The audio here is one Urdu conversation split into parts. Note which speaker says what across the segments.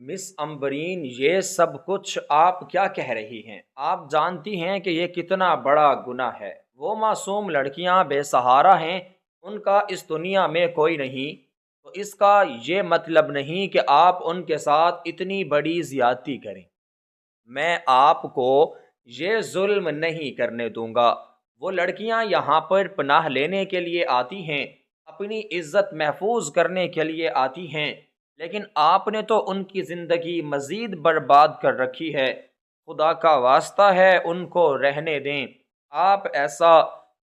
Speaker 1: مس امبرین، یہ سب کچھ آپ کیا کہہ رہی ہیں؟ آپ جانتی ہیں کہ یہ کتنا بڑا گناہ ہے۔ وہ معصوم لڑکیاں بے سہارا ہیں، ان کا اس دنیا میں کوئی نہیں، تو اس کا یہ مطلب نہیں کہ آپ ان کے ساتھ اتنی بڑی زیادتی کریں۔ میں آپ کو یہ ظلم نہیں کرنے دوں گا۔ وہ لڑکیاں یہاں پر پناہ لینے کے لیے آتی ہیں، اپنی عزت محفوظ کرنے کے لیے آتی ہیں، لیکن آپ نے تو ان کی زندگی مزید برباد کر رکھی ہے۔ خدا کا واسطہ ہے ان کو رہنے دیں، آپ ایسا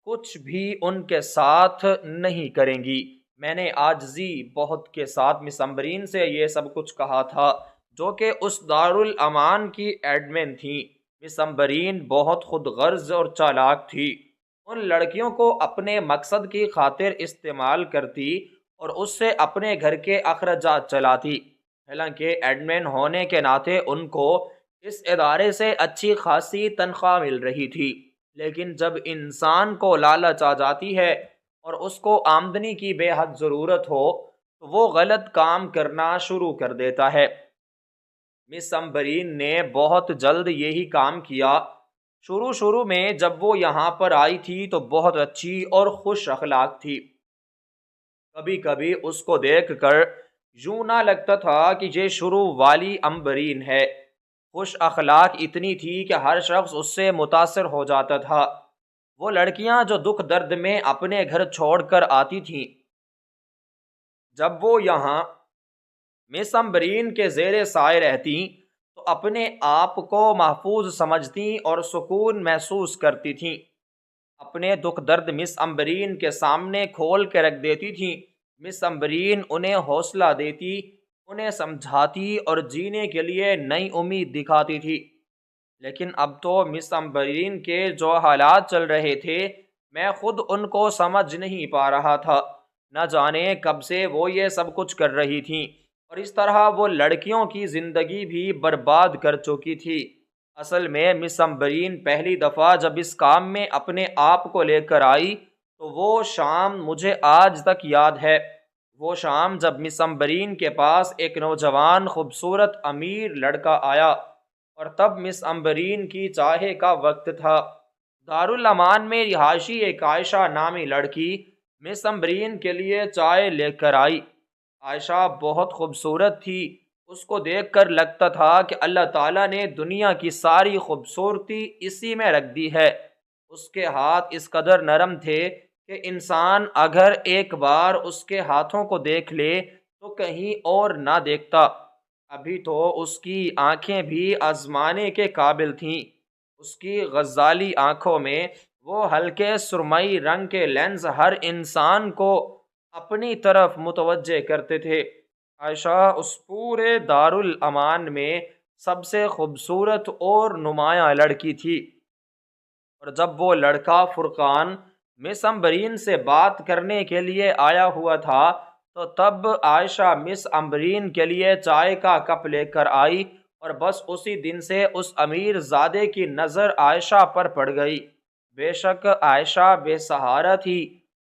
Speaker 1: کچھ بھی ان کے ساتھ نہیں کریں گی۔ میں نے عاجزی بہت کے ساتھ مس امبرین سے یہ سب کچھ کہا تھا، جو کہ اس دارالامان کی ایڈمن تھیں۔ مس امبرین بہت خود غرض اور چالاک تھی، ان لڑکیوں کو اپنے مقصد کی خاطر استعمال کرتی اور اس سے اپنے گھر کے اخراجات چلاتی۔ حالانکہ ایڈمن ہونے کے ناطے ان کو اس ادارے سے اچھی خاصی تنخواہ مل رہی تھی، لیکن جب انسان کو لالچ آ جاتی ہے اور اس کو آمدنی کی بے حد ضرورت ہو تو وہ غلط کام کرنا شروع کر دیتا ہے۔ مس امبرین نے بہت جلد یہی کام کیا۔ شروع میں جب وہ یہاں پر آئی تھی تو بہت اچھی اور خوش اخلاق تھی۔ کبھی کبھی اس کو دیکھ کر یوں نہ لگتا تھا کہ یہ شروع والی امبرین ہے۔ خوش اخلاق اتنی تھی کہ ہر شخص اس سے متاثر ہو جاتا تھا۔ وہ لڑکیاں جو دکھ درد میں اپنے گھر چھوڑ کر آتی تھیں، جب وہ یہاں مس امبرین کے زیر سائے رہتی تو اپنے آپ کو محفوظ سمجھتی اور سکون محسوس کرتی تھیں۔ اپنے دکھ درد مس امبرین کے سامنے کھول کے رکھ دیتی تھیں۔ مس امبرین انہیں حوصلہ دیتی، انہیں سمجھاتی اور جینے کے لیے نئی امید دکھاتی تھی۔ لیکن اب تو مس امبرین کے جو حالات چل رہے تھے، میں خود ان کو سمجھ نہیں پا رہا تھا۔ نہ جانے کب سے وہ یہ سب کچھ کر رہی تھیں اور اس طرح وہ لڑکیوں کی زندگی بھی برباد کر چکی تھی۔ اصل میں مس امبرین پہلی دفعہ جب اس کام میں اپنے آپ کو لے کر آئی تو وہ شام مجھے آج تک یاد ہے۔ وہ شام جب مس امبرین کے پاس ایک نوجوان خوبصورت امیر لڑکا آیا اور تب مس امبرین کی چاہے کا وقت تھا۔ دارالامان میں رہائشی ایک عائشہ نامی لڑکی مس امبرین کے لیے چائے لے کر آئی۔ عائشہ بہت خوبصورت تھی، اس کو دیکھ کر لگتا تھا کہ اللہ تعالیٰ نے دنیا کی ساری خوبصورتی اسی میں رکھ دی ہے۔ اس کے ہاتھ اس قدر نرم تھے کہ انسان اگر ایک بار اس کے ہاتھوں کو دیکھ لے تو کہیں اور نہ دیکھتا۔ ابھی تو اس کی آنکھیں بھی آزمانے کے قابل تھیں۔ اس کی غزالی آنکھوں میں وہ ہلکے سرمئی رنگ کے لینز ہر انسان کو اپنی طرف متوجہ کرتے تھے۔ عائشہ اس پورے دارالامان میں سب سے خوبصورت اور نمایاں لڑکی تھی، اور جب وہ لڑکا فرقان مس امبرین سے بات کرنے کے لیے آیا ہوا تھا تو تب عائشہ مس امبرین کے لیے چائے کا کپ لے کر آئی، اور بس اسی دن سے اس امیر زادے کی نظر عائشہ پر پڑ گئی۔ بے شک عائشہ بے سہارا تھی،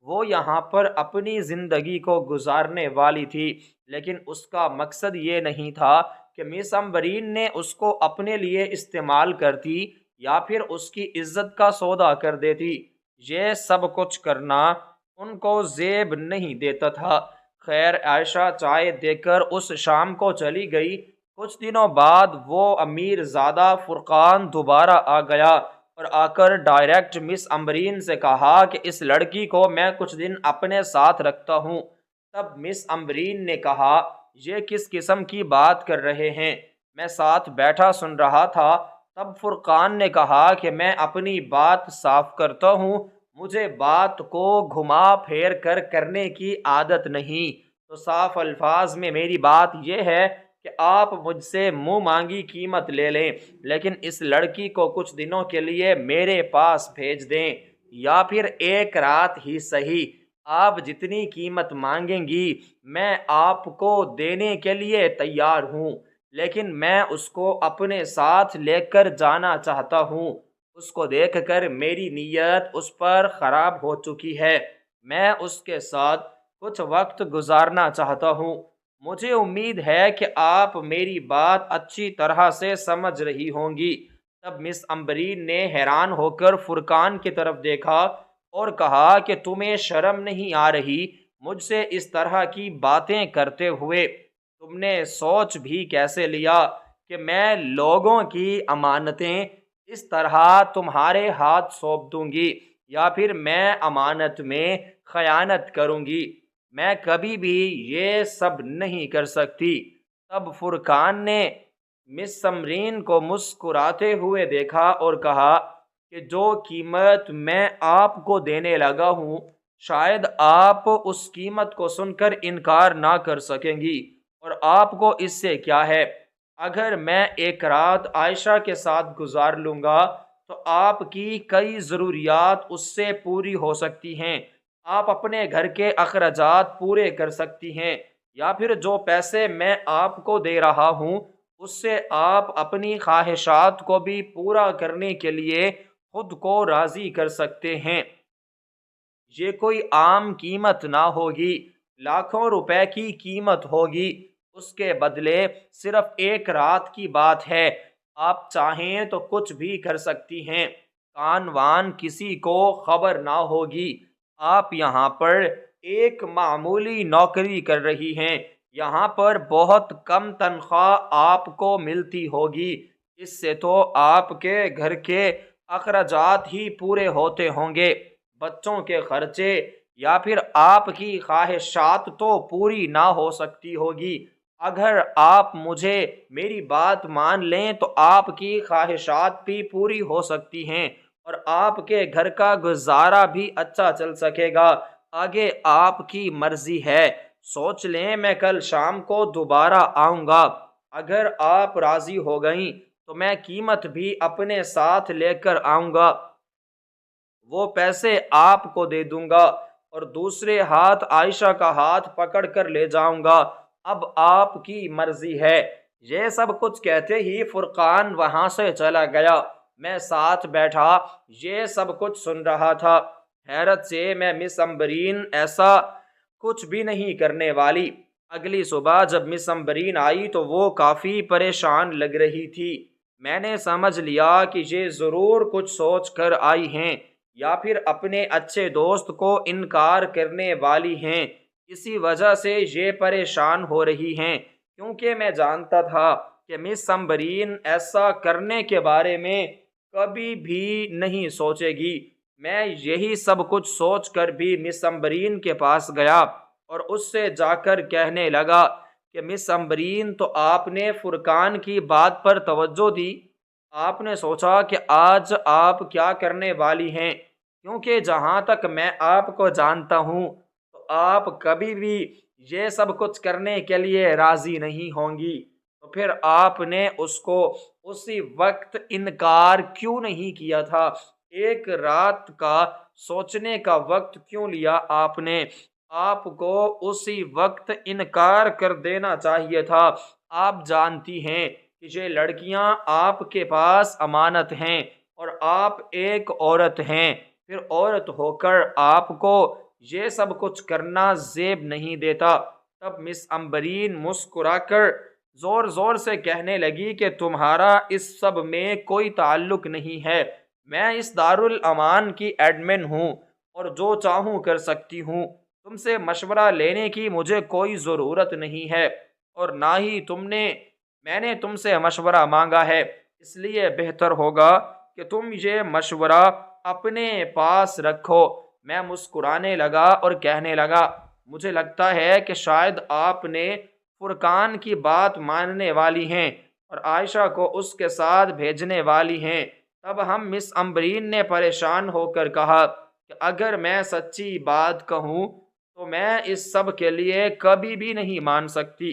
Speaker 1: وہ یہاں پر اپنی زندگی کو گزارنے والی تھی، لیکن اس کا مقصد یہ نہیں تھا کہ مس امبرین نے اس کو اپنے لیے استعمال کرتی یا پھر اس کی عزت کا سودا کر دیتی۔ یہ سب کچھ کرنا ان کو زیب نہیں دیتا تھا۔ خیر، عائشہ چائے دے کر اس شام کو چلی گئی۔ کچھ دنوں بعد وہ امیر زادہ فرقان دوبارہ آ گیا اور آ کر ڈائریکٹ مس امبرین سے کہا کہ اس لڑکی کو میں کچھ دن اپنے ساتھ رکھتا ہوں۔ تب مس امبرین نے کہا، یہ کس قسم کی بات کر رہے ہیں؟ میں ساتھ بیٹھا سن رہا تھا۔ تب فرقان نے کہا کہ میں اپنی بات صاف کرتا ہوں، مجھے بات کو گھما پھیر کر کرنے کی عادت نہیں، تو صاف الفاظ میں میری بات یہ ہے کہ آپ مجھ سے منہ مانگی قیمت لے لیں، لیکن اس لڑکی کو کچھ دنوں کے لیے میرے پاس بھیج دیں، یا پھر ایک رات ہی سہی، آپ جتنی قیمت مانگیں گی میں آپ کو دینے کے لیے تیار ہوں، لیکن میں اس کو اپنے ساتھ لے کر جانا چاہتا ہوں۔ اس کو دیکھ کر میری نیت اس پر خراب ہو چکی ہے، میں اس کے ساتھ کچھ وقت گزارنا چاہتا ہوں۔ مجھے امید ہے کہ آپ میری بات اچھی طرح سے سمجھ رہی ہوں گی۔ تب مس امبرین نے حیران ہو کر فرقان کی طرف دیکھا اور کہا کہ تمہیں شرم نہیں آ رہی مجھ سے اس طرح کی باتیں کرتے ہوئے؟ تم نے سوچ بھی کیسے لیا کہ میں لوگوں کی امانتیں اس طرح تمہارے ہاتھ سونپ دوں گی، یا پھر میں امانت میں خیانت کروں گی؟ میں کبھی بھی یہ سب نہیں کر سکتی۔ تب فرقان نے مس سمرین کو مسکراتے ہوئے دیکھا اور کہا کہ جو قیمت میں آپ کو دینے لگا ہوں شاید آپ اس قیمت کو سن کر انکار نہ کر سکیں گی، اور آپ کو اس سے کیا ہے؟ اگر میں ایک رات عائشہ کے ساتھ گزار لوں گا تو آپ کی کئی ضروریات اس سے پوری ہو سکتی ہیں، آپ اپنے گھر کے اخراجات پورے کر سکتی ہیں، یا پھر جو پیسے میں آپ کو دے رہا ہوں اس سے آپ اپنی خواہشات کو بھی پورا کرنے کے لیے خود کو راضی کر سکتے ہیں۔ یہ کوئی عام قیمت نہ ہوگی، لاکھوں روپے کی قیمت ہوگی۔ اس کے بدلے صرف ایک رات کی بات ہے، آپ چاہیں تو کچھ بھی کر سکتی ہیں، کان وان کسی کو خبر نہ ہوگی۔ آپ یہاں پر ایک معمولی نوکری کر رہی ہیں، یہاں پر بہت کم تنخواہ آپ کو ملتی ہوگی، اس سے تو آپ کے گھر کے اخراجات ہی پورے ہوتے ہوں گے، بچوں کے خرچے یا پھر آپ کی خواہشات تو پوری نہ ہو سکتی ہوگی۔ اگر آپ مجھے میری بات مان لیں تو آپ کی خواہشات بھی پوری ہو سکتی ہیں اور آپ کے گھر کا گزارا بھی اچھا چل سکے گا۔ آگے آپ کی مرضی ہے، سوچ لیں، میں کل شام کو دوبارہ آؤں گا۔ اگر آپ راضی ہو گئیں تو میں قیمت بھی اپنے ساتھ لے کر آؤں گا، وہ پیسے آپ کو دے دوں گا اور دوسرے ہاتھ عائشہ کا ہاتھ پکڑ کر لے جاؤں گا۔ اب آپ کی مرضی ہے۔ یہ سب کچھ کہتے ہی فرقان وہاں سے چلا گیا۔ میں ساتھ بیٹھا یہ سب کچھ سن رہا تھا۔ حیرت سے میں مس امبرین ایسا کچھ بھی نہیں کرنے والی۔ اگلی صبح جب مس امبرین آئی تو وہ کافی پریشان لگ رہی تھی۔ میں نے سمجھ لیا کہ یہ ضرور کچھ سوچ کر آئی ہیں یا پھر اپنے اچھے دوست کو انکار کرنے والی ہیں، اسی وجہ سے یہ پریشان ہو رہی ہیں، کیونکہ میں جانتا تھا کہ مس امبرین ایسا کرنے کے بارے میں کبھی بھی نہیں سوچے گی۔ میں یہی سب کچھ سوچ کر بھی مس امبرین کے پاس گیا اور اس سے جا کر کہنے لگا کہ مس امبرین، تو آپ نے فرقان کی بات پر توجہ دی؟ آپ نے سوچا کہ آج آپ کیا کرنے والی ہیں؟ کیونکہ جہاں تک میں آپ کو جانتا ہوں تو آپ کبھی بھی یہ سب کچھ کرنے کے لیے راضی نہیں ہوں گی، تو پھر آپ نے اس کو اسی وقت انکار کیوں نہیں کیا تھا؟ ایک رات کا سوچنے کا وقت کیوں لیا آپ نے؟ آپ کو اسی وقت انکار کر دینا چاہیے تھا۔ آپ جانتی ہیں کہ یہ لڑکیاں آپ کے پاس امانت ہیں اور آپ ایک عورت ہیں، پھر عورت ہو کر آپ کو یہ سب کچھ کرنا زیب نہیں دیتا۔ تب مس امبرین مسکرا کر زور زور سے کہنے لگی کہ تمہارا اس سب میں کوئی تعلق نہیں ہے، میں اس دارالامان کی ایڈمن ہوں اور جو چاہوں کر سکتی ہوں، تم سے مشورہ لینے کی مجھے کوئی ضرورت نہیں ہے، اور نہ ہی میں نے تم سے مشورہ مانگا ہے، اس لیے بہتر ہوگا کہ تم یہ مشورہ اپنے پاس رکھو۔ میں مسکرانے لگا اور کہنے لگا، مجھے لگتا ہے کہ شاید آپ نے فرقان کی بات ماننے والی ہیں اور عائشہ کو اس کے ساتھ بھیجنے والی ہیں۔ تب ہم مس امبرین نے پریشان ہو کر کہا کہ اگر میں سچی بات کہوں تو میں اس سب کے لیے کبھی بھی نہیں مان سکتی،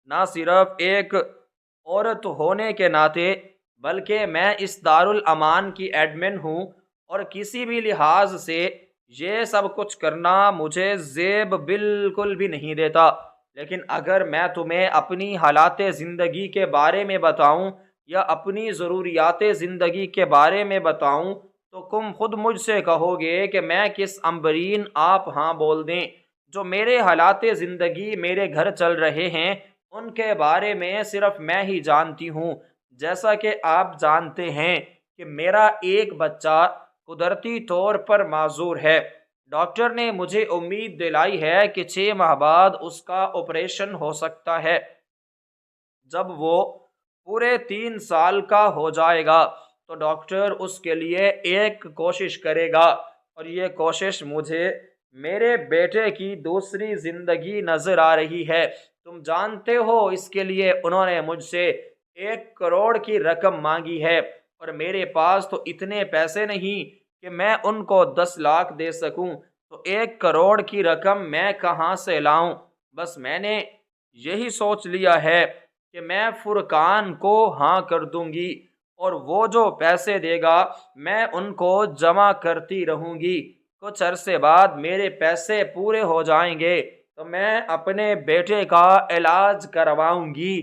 Speaker 1: نہ صرف ایک عورت ہونے کے ناطے بلکہ میں اس دارالامان کی ایڈمن ہوں، اور کسی بھی لحاظ سے یہ سب کچھ کرنا مجھے زیب بالکل بھی نہیں دیتا۔ لیکن اگر میں تمہیں اپنی حالات زندگی کے بارے میں بتاؤں یا اپنی ضروریات زندگی کے بارے میں بتاؤں تو تم خود مجھ سے کہو گے کہ میں کس امبرین، آپ ہاں بول دیں، جو میرے حالات زندگی میرے گھر چل رہے ہیں ان کے بارے میں صرف میں ہی جانتی ہوں۔ جیسا کہ آپ جانتے ہیں کہ میرا ایک بچہ قدرتی طور پر معذور ہے۔ ڈاکٹر نے مجھے امید دلائی ہے کہ 6 ماہ بعد اس کا آپریشن ہو سکتا ہے۔ جب وہ پورے 3 سال کا ہو جائے گا تو ڈاکٹر اس کے لیے ایک کوشش کرے گا، اور یہ کوشش مجھے میرے بیٹے کی دوسری زندگی نظر آ رہی ہے۔ تم جانتے ہو اس کے لیے انہوں نے مجھ سے 1 کروڑ کی رقم مانگی ہے، اور میرے پاس تو اتنے پیسے نہیں کہ میں ان کو 10 لاکھ دے سکوں، تو 1 کروڑ کی رقم میں کہاں سے لاؤں؟ بس میں نے یہی سوچ لیا ہے کہ میں فرقان کو ہاں کر دوں گی، اور وہ جو پیسے دے گا میں ان کو جمع کرتی رہوں گی۔ کچھ عرصے بعد میرے پیسے پورے ہو جائیں گے تو میں اپنے بیٹے کا علاج کرواؤں گی۔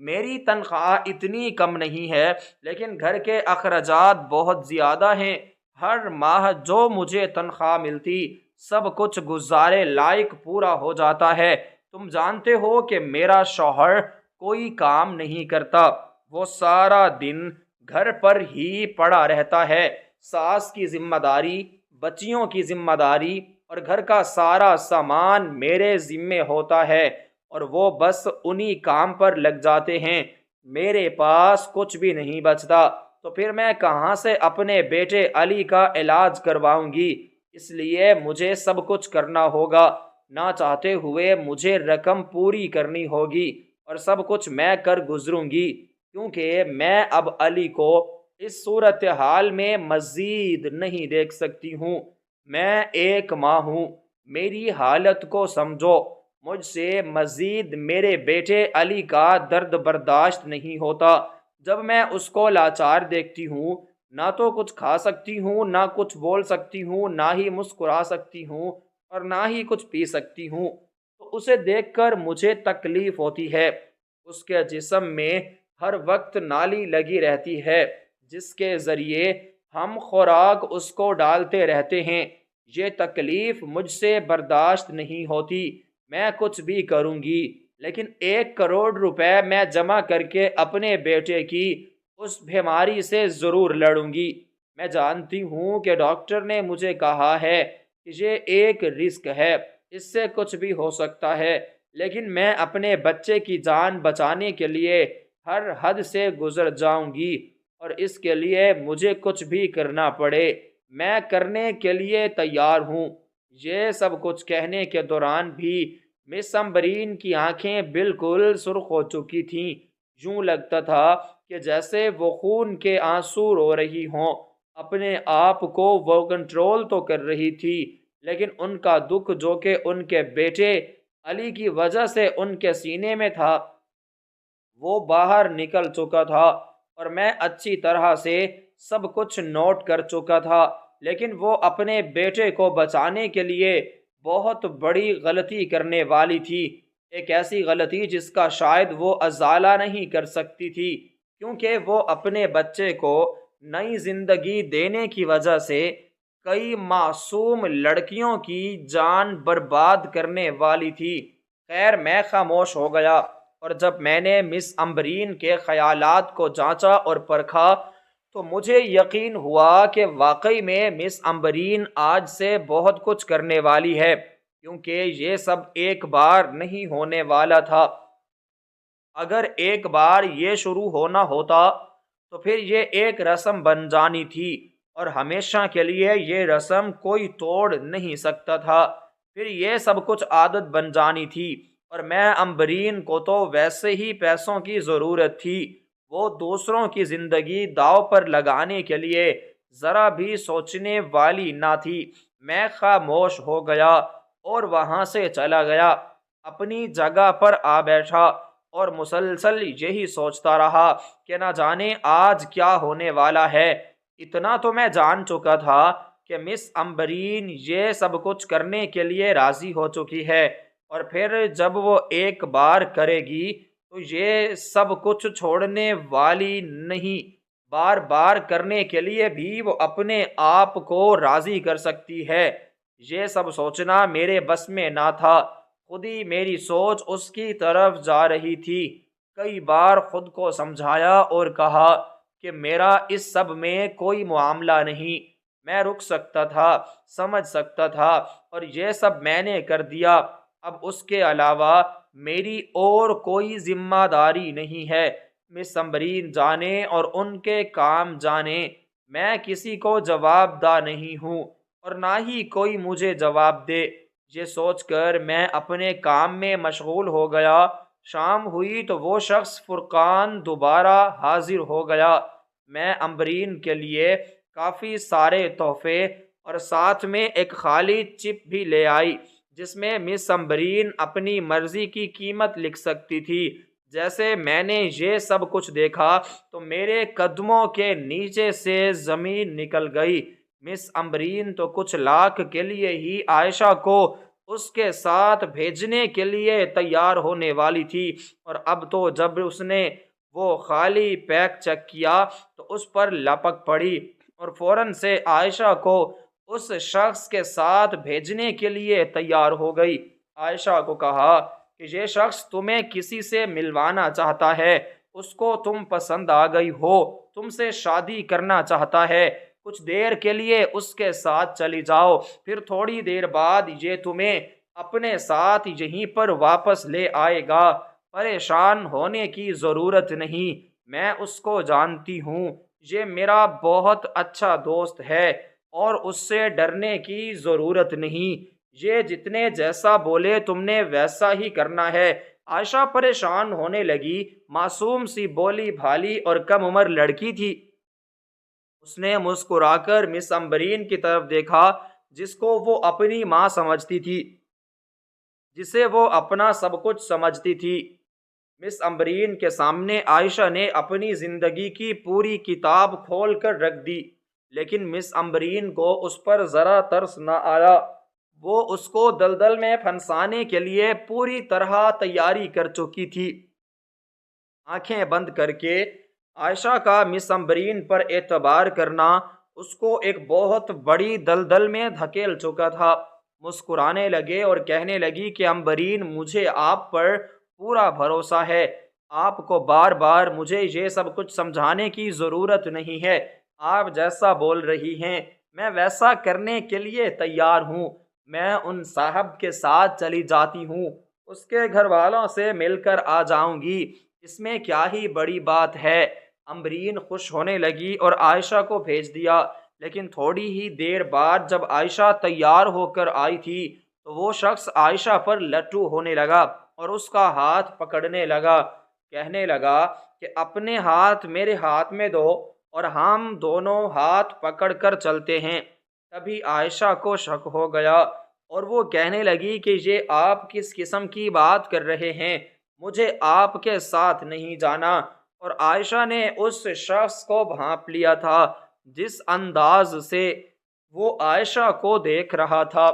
Speaker 1: میری تنخواہ اتنی کم نہیں ہے، لیکن گھر کے اخراجات بہت زیادہ ہیں۔ ہر ماہ جو مجھے تنخواہ ملتی سب کچھ گزارے لائق پورا ہو جاتا ہے۔ تم جانتے ہو کہ میرا شوہر کوئی کام نہیں کرتا، وہ سارا دن گھر پر ہی پڑا رہتا ہے۔ ساس کی ذمہ داری، بچیوں کی ذمہ داری اور گھر کا سارا سامان میرے ذمے ہوتا ہے، اور وہ بس انہی کام پر لگ جاتے ہیں۔ میرے پاس کچھ بھی نہیں بچتا، تو پھر میں کہاں سے اپنے بیٹے علی کا علاج کرواؤں گی؟ اس لیے مجھے سب کچھ کرنا ہوگا، نہ چاہتے ہوئے مجھے رقم پوری کرنی ہوگی، اور سب کچھ میں کر گزروں گی، کیونکہ میں اب علی کو اس صورتحال میں مزید نہیں دیکھ سکتی ہوں۔ میں ایک ماں ہوں، میری حالت کو سمجھو، مجھ سے مزید میرے بیٹے علی کا درد برداشت نہیں ہوتا۔ جب میں اس کو لاچار دیکھتی ہوں، نہ تو کچھ کھا سکتی ہوں، نہ کچھ بول سکتی ہوں، نہ ہی مسکرا سکتی ہوں، اور نہ ہی کچھ پی سکتی ہوں، تو اسے دیکھ کر مجھے تکلیف ہوتی ہے۔ اس کے جسم میں ہر وقت نالی لگی رہتی ہے جس کے ذریعے ہم خوراک اس کو ڈالتے رہتے ہیں۔ یہ تکلیف مجھ سے برداشت نہیں ہوتی۔ میں کچھ بھی کروں گی، لیکن 1 کروڑ روپے میں جمع کر کے اپنے بیٹے کی اس بیماری سے ضرور لڑوں گی۔ میں جانتی ہوں کہ ڈاکٹر نے مجھے کہا ہے کہ یہ ایک رسک ہے، اس سے کچھ بھی ہو سکتا ہے، لیکن میں اپنے بچے کی جان بچانے کے لیے ہر حد سے گزر جاؤں گی، اور اس کے لیے مجھے کچھ بھی کرنا پڑے میں کرنے کے لیے تیار ہوں۔ یہ سب کچھ کہنے کے دوران بھی مس امبرین کی آنکھیں بالکل سرخ ہو چکی تھیں، یوں لگتا تھا کہ جیسے وہ خون کے آنسو رو رہی ہوں۔ اپنے آپ کو وہ کنٹرول تو کر رہی تھی، لیکن ان کا دکھ جو کہ ان کے بیٹے علی کی وجہ سے ان کے سینے میں تھا وہ باہر نکل چکا تھا، اور میں اچھی طرح سے سب کچھ نوٹ کر چکا تھا، لیکن وہ اپنے بیٹے کو بچانے کے لیے بہت بڑی غلطی کرنے والی تھی، ایک ایسی غلطی جس کا شاید وہ ازالہ نہیں کر سکتی تھی، کیونکہ وہ اپنے بچے کو نئی زندگی دینے کی وجہ سے کئی معصوم لڑکیوں کی جان برباد کرنے والی تھی۔ خیر، میں خاموش ہو گیا، اور جب میں نے مس امبرین کے خیالات کو جانچا اور پرکھا تو مجھے یقین ہوا کہ واقعی میں مس امبرین آج سے بہت کچھ کرنے والی ہے، کیونکہ یہ سب ایک بار نہیں ہونے والا تھا۔ اگر ایک بار یہ شروع ہونا ہوتا تو پھر یہ ایک رسم بن جانی تھی، اور ہمیشہ کے لیے یہ رسم کوئی توڑ نہیں سکتا تھا۔ پھر یہ سب کچھ عادت بن جانی تھی، اور میں امبرین کو تو ویسے ہی پیسوں کی ضرورت تھی، وہ دوسروں کی زندگی داؤ پر لگانے کے لیے ذرا بھی سوچنے والی نہ تھی۔ میں خاموش ہو گیا اور وہاں سے چلا گیا، اپنی جگہ پر آ بیٹھا، اور مسلسل یہی سوچتا رہا کہ نہ جانے آج کیا ہونے والا ہے۔ اتنا تو میں جان چکا تھا کہ مس امبرین یہ سب کچھ کرنے کے لیے راضی ہو چکی ہے، اور پھر جب وہ ایک بار کرے گی تو یہ سب کچھ چھوڑنے والی نہیں، بار بار کرنے کے لیے بھی وہ اپنے آپ کو راضی کر سکتی ہے۔ یہ سب سوچنا میرے بس میں نہ تھا، خود ہی میری سوچ اس کی طرف جا رہی تھی۔ کئی بار خود کو سمجھایا اور کہا کہ میرا اس سب میں کوئی معاملہ نہیں، میں رک سکتا تھا، سمجھ سکتا تھا، اور یہ سب میں نے کر دیا۔ اب اس کے علاوہ میری اور کوئی ذمہ داری نہیں ہے۔ مس امبرین جانے اور ان کے کام جانے، میں کسی کو جواب دہ نہیں ہوں اور نہ ہی کوئی مجھے جواب دے۔ یہ سوچ کر میں اپنے کام میں مشغول ہو گیا۔ شام ہوئی تو وہ شخص فرقان دوبارہ حاضر ہو گیا۔ میں امبرین کے لیے کافی سارے تحفے اور ساتھ میں ایک خالی چپ بھی لے آئی جس میں مس امبرین اپنی مرضی کی قیمت لکھ سکتی تھی۔ جیسے میں نے یہ سب کچھ دیکھا تو میرے قدموں کے نیچے سے زمین نکل گئی۔ مس امبرین تو کچھ لاکھ کے لیے ہی عائشہ کو اس کے ساتھ بھیجنے کے لیے تیار ہونے والی تھی، اور اب تو جب اس نے وہ خالی پیک چیک کیا تو اس پر لپک پڑی اور فوراً سے عائشہ کو اس شخص کے ساتھ بھیجنے کے لیے تیار ہو گئی۔ عائشہ کو کہا کہ یہ شخص تمہیں کسی سے ملوانا چاہتا ہے، اس کو تم پسند آ گئی ہو، تم سے شادی کرنا چاہتا ہے، کچھ دیر کے لیے اس کے ساتھ چلی جاؤ، پھر تھوڑی دیر بعد یہ تمہیں اپنے ساتھ یہیں پر واپس لے آئے گا۔ پریشان ہونے کی ضرورت نہیں، میں اس کو جانتی ہوں، یہ میرا بہت اچھا دوست ہے اور اس سے ڈرنے کی ضرورت نہیں، یہ جتنے جیسا بولے تم نے ویسا ہی کرنا ہے۔ عائشہ پریشان ہونے لگی، معصوم سی بولی بھالی اور کم عمر لڑکی تھی۔ اس نے مسکرا کر مس امبرین کی طرف دیکھا جس کو وہ اپنی ماں سمجھتی تھی، جسے وہ اپنا سب کچھ سمجھتی تھی۔ مس امبرین کے سامنے عائشہ نے اپنی زندگی کی پوری کتاب کھول کر رکھ دی، لیکن مس امبرین کو اس پر ذرا ترس نہ آیا۔ وہ اس کو دلدل میں پھنسانے کے لیے پوری طرح تیاری کر چکی تھی۔ آنکھیں بند کر کے عائشہ کا مس امبرین پر اعتبار کرنا اس کو ایک بہت بڑی دلدل میں دھکیل چکا تھا۔ مسکرانے لگے اور کہنے لگی کہ امبرین، مجھے آپ پر پورا بھروسہ ہے، آپ کو بار بار مجھے یہ سب کچھ سمجھانے کی ضرورت نہیں ہے، آپ جیسا بول رہی ہیں میں ویسا کرنے کے لیے تیار ہوں۔ میں ان صاحب کے ساتھ چلی جاتی ہوں، اس کے گھر والوں سے مل کر آ جاؤں گی، اس میں کیا ہی بڑی بات ہے۔ امبرین خوش ہونے لگی اور عائشہ کو بھیج دیا، لیکن تھوڑی ہی دیر بعد جب عائشہ تیار ہو کر آئی تھی تو وہ شخص عائشہ پر لٹو ہونے لگا اور اس کا ہاتھ پکڑنے لگا، کہنے لگا کہ اپنے ہاتھ میرے ہاتھ میں دو اور ہم دونوں ہاتھ پکڑ کر چلتے ہیں۔ تبھی عائشہ کو شک ہو گیا اور وہ کہنے لگی کہ یہ آپ کس قسم کی بات کر رہے ہیں، مجھے آپ کے ساتھ نہیں جانا۔ اور عائشہ نے اس شخص کو بھانپ لیا تھا جس انداز سے وہ عائشہ کو دیکھ رہا تھا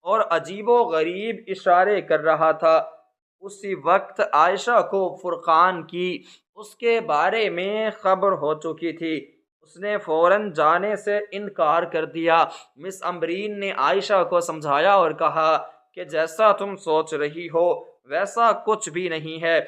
Speaker 1: اور عجیب و غریب اشارے کر رہا تھا۔ اسی وقت عائشہ کو فرقان کی اس کے بارے میں خبر ہو چکی تھی، اس نے فوراً جانے سے انکار کر دیا۔ مس امبرین نے عائشہ کو سمجھایا اور کہا کہ جیسا تم سوچ رہی ہو ویسا کچھ بھی نہیں ہے،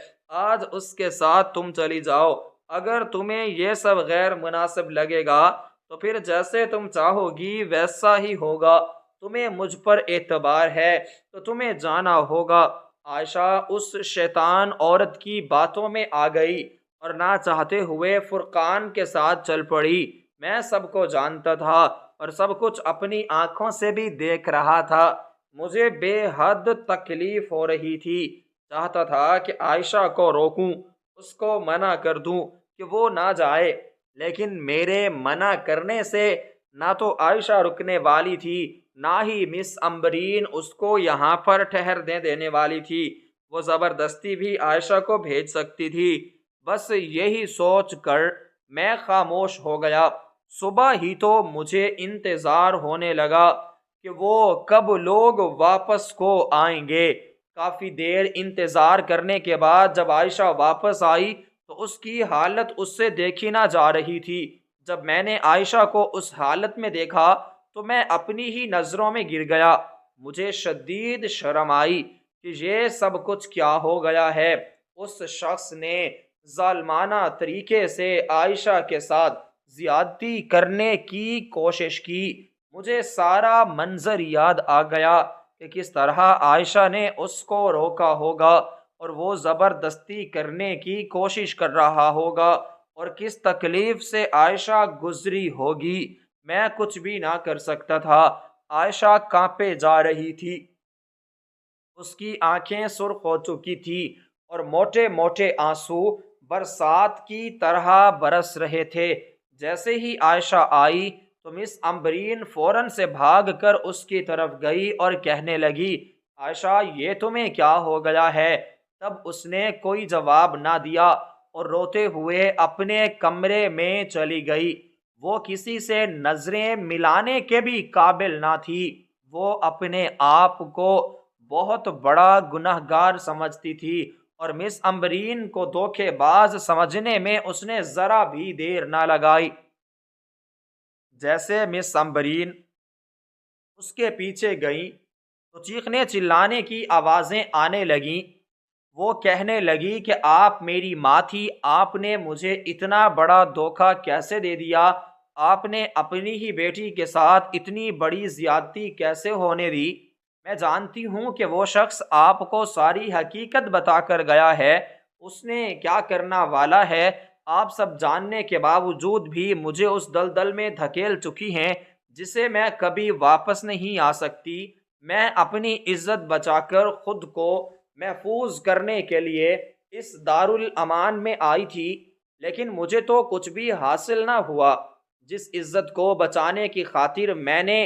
Speaker 1: آج اس کے ساتھ تم چلی جاؤ، اگر تمہیں یہ سب غیر مناسب لگے گا تو پھر جیسے تم چاہو گی ویسا ہی ہوگا، تمہیں مجھ پر اعتبار ہے تو تمہیں جانا ہوگا۔ عائشہ اس شیطان عورت کی باتوں میں آ گئی اور نہ چاہتے ہوئے فرقان کے ساتھ چل پڑی۔ میں سب کو جانتا تھا اور سب کچھ اپنی آنکھوں سے بھی دیکھ رہا تھا، مجھے بے حد تکلیف ہو رہی تھی، چاہتا تھا کہ عائشہ کو روکوں، اس کو منع کر دوں کہ وہ نہ جائے، لیکن میرے منع کرنے سے نہ تو عائشہ رکنے والی تھی نہ ہی مس امبرین اس کو یہاں پر ٹھہرنے دینے والی تھی۔ وہ زبردستی بھی عائشہ کو بھیج سکتی تھی۔ بس یہی سوچ کر میں خاموش ہو گیا۔ صبح ہی تو مجھے انتظار ہونے لگا کہ وہ کب لوگ واپس کو آئیں گے۔ کافی دیر انتظار کرنے کے بعد جب عائشہ واپس آئی تو اس کی حالت اس سے دیکھی نہ جا رہی تھی۔ جب میں نے عائشہ کو اس حالت میں دیکھا تو میں اپنی ہی نظروں میں گر گیا۔ مجھے شدید شرم آئی کہ یہ سب کچھ کیا ہو گیا ہے۔ اس شخص نے ظالمانہ طریقے سے عائشہ کے ساتھ زیادتی کرنے کی کوشش کی۔ مجھے سارا منظر یاد آ گیا کہ کس طرح عائشہ نے اس کو روکا ہوگا اور وہ زبردستی کرنے کی کوشش کر رہا ہوگا، اور کس تکلیف سے عائشہ گزری ہوگی۔ میں کچھ بھی نہ کر سکتا تھا۔ عائشہ کانپے جا رہی تھی، اس کی آنکھیں سرخ ہو چکی تھی اور موٹے موٹے آنسو برسات کی طرح برس رہے تھے۔ جیسے ہی عائشہ آئی تو مس امبرین فوراً سے بھاگ کر اس کی طرف گئی اور کہنے لگی، عائشہ یہ تمہیں کیا ہو گیا ہے؟ تب اس نے کوئی جواب نہ دیا اور روتے ہوئے اپنے کمرے میں چلی گئی۔ وہ کسی سے نظریں ملانے کے بھی قابل نہ تھی۔ وہ اپنے آپ کو بہت بڑا گنہگار سمجھتی تھی اور مس امبرین کو دھوکے باز سمجھنے میں اس نے ذرا بھی دیر نہ لگائی۔ جیسے مس امبرین اس کے پیچھے گئی تو چیخنے چلانے کی آوازیں آنے لگیں۔ وہ کہنے لگی کہ آپ میری ماں تھی، آپ نے مجھے اتنا بڑا دھوکہ کیسے دے دیا؟ آپ نے اپنی ہی بیٹی کے ساتھ اتنی بڑی زیادتی کیسے ہونے دی؟ میں جانتی ہوں کہ وہ شخص آپ کو ساری حقیقت بتا کر گیا ہے، اس نے کیا کرنا والا ہے۔ آپ سب جاننے کے باوجود بھی مجھے اس دلدل میں دھکیل چکی ہیں جسے میں کبھی واپس نہیں آ سکتی۔ میں اپنی عزت بچا کر خود کو محفوظ کرنے کے لیے اس دارالامان میں آئی تھی، لیکن مجھے تو کچھ بھی حاصل نہ ہوا۔ جس عزت کو بچانے کی خاطر میں نے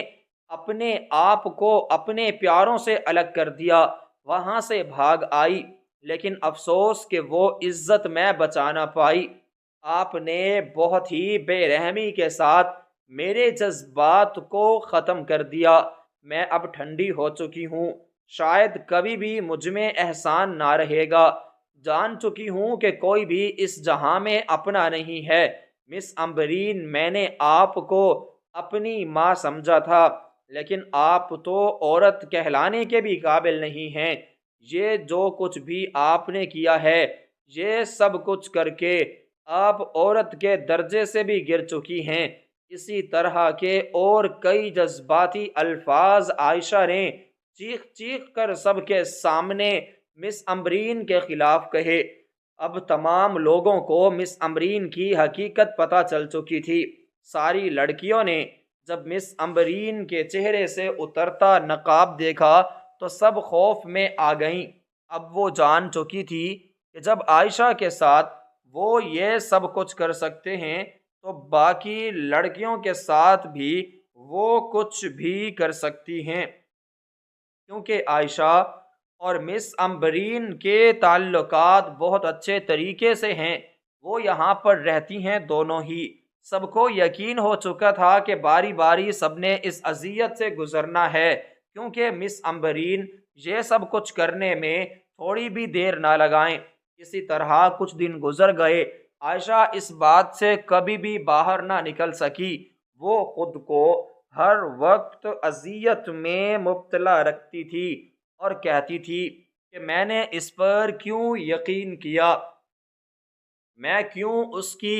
Speaker 1: اپنے آپ کو اپنے پیاروں سے الگ کر دیا، وہاں سے بھاگ آئی، لیکن افسوس کہ وہ عزت میں بچا نہ پائی۔ آپ نے بہت ہی بے رحمی کے ساتھ میرے جذبات کو ختم کر دیا۔ میں اب ٹھنڈی ہو چکی ہوں، شاید کبھی بھی مجھ میں احسان نہ رہے گا۔ جان چکی ہوں کہ کوئی بھی اس جہاں میں اپنا نہیں ہے۔ مس امبرین، میں نے آپ کو اپنی ماں سمجھا تھا، لیکن آپ تو عورت کہلانے کے بھی قابل نہیں ہیں۔ یہ جو کچھ بھی آپ نے کیا ہے، یہ سب کچھ کر کے آپ عورت کے درجے سے بھی گر چکی ہیں۔ اسی طرح کے اور کئی جذباتی الفاظ عائشہ نے چیخ چیخ کر سب کے سامنے مس امبرین کے خلاف کہے۔ اب تمام لوگوں کو مس امبرین کی حقیقت پتہ چل چکی تھی۔ ساری لڑکیوں نے جب مس امبرین کے چہرے سے اترتا نقاب دیکھا تو سب خوف میں آ گئیں۔ اب وہ جان چکی تھی کہ جب عائشہ کے ساتھ وہ یہ سب کچھ کر سکتے ہیں تو باقی لڑکیوں کے ساتھ بھی وہ کچھ بھی کر سکتی ہیں، کیونکہ عائشہ اور مس امبرین کے تعلقات بہت اچھے طریقے سے ہیں۔ وہ یہاں پر رہتی ہیں دونوں ہی۔ سب کو یقین ہو چکا تھا کہ باری باری سب نے اس اذیت سے گزرنا ہے، کیونکہ مس امبرین یہ سب کچھ کرنے میں تھوڑی بھی دیر نہ لگائیں۔ اسی طرح کچھ دن گزر گئے۔ عائشہ اس بات سے کبھی بھی باہر نہ نکل سکی۔ وہ خود کو ہر وقت اذیت میں مبتلا رکھتی تھی اور کہتی تھی کہ میں نے اس پر کیوں یقین کیا، میں کیوں اس کی